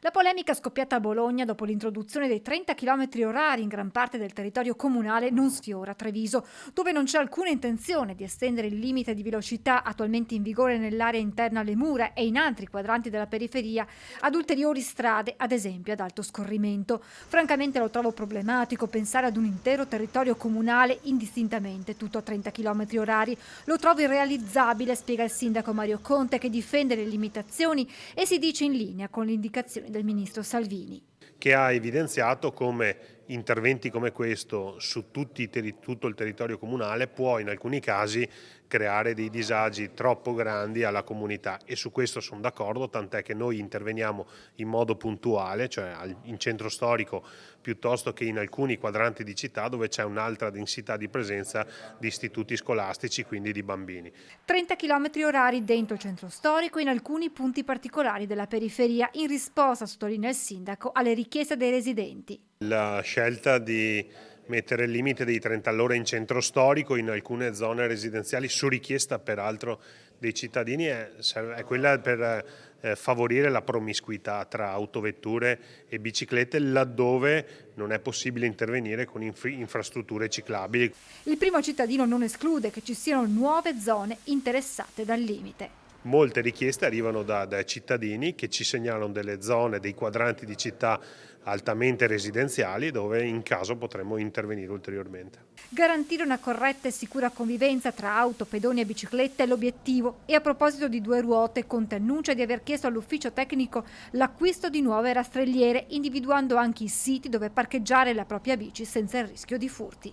La polemica scoppiata a Bologna dopo l'introduzione dei 30 km orari in gran parte del territorio comunale non sfiora Treviso, dove non c'è alcuna intenzione di estendere il limite di velocità attualmente in vigore nell'area interna alle mura e in altri quadranti della periferia ad ulteriori strade, ad esempio ad alto scorrimento. Francamente lo trovo problematico pensare ad un intero territorio comunale indistintamente tutto a 30 km orari. Lo trovo irrealizzabile, spiega il sindaco Mario Conte, che difende le limitazioni e si dice in linea con le indicazioni del ministro Salvini, che ha evidenziato come interventi come questo su tutto il territorio comunale può in alcuni casi creare dei disagi troppo grandi alla comunità, e su questo sono d'accordo, tant'è che noi interveniamo in modo puntuale, cioè in centro storico piuttosto che in alcuni quadranti di città dove c'è un'alta densità di presenza di istituti scolastici, quindi di bambini. 30 km orari dentro il centro storico in alcuni punti particolari della periferia, in risposta, sottolinea il sindaco, alle richieste dei residenti. La scelta di mettere il limite dei 30 all'ora in centro storico in alcune zone residenziali, su richiesta peraltro dei cittadini, è quella per favorire la promiscuità tra autovetture e biciclette laddove non è possibile intervenire con infrastrutture ciclabili. Il primo cittadino non esclude che ci siano nuove zone interessate dal limite. Molte richieste arrivano da cittadini che ci segnalano delle zone, dei quadranti di città altamente residenziali dove in caso potremmo intervenire ulteriormente. Garantire una corretta e sicura convivenza tra auto, pedoni e biciclette è l'obiettivo, e a proposito di due ruote, Conte annuncia di aver chiesto all'ufficio tecnico l'acquisto di nuove rastrelliere, individuando anche i siti dove parcheggiare la propria bici senza il rischio di furti.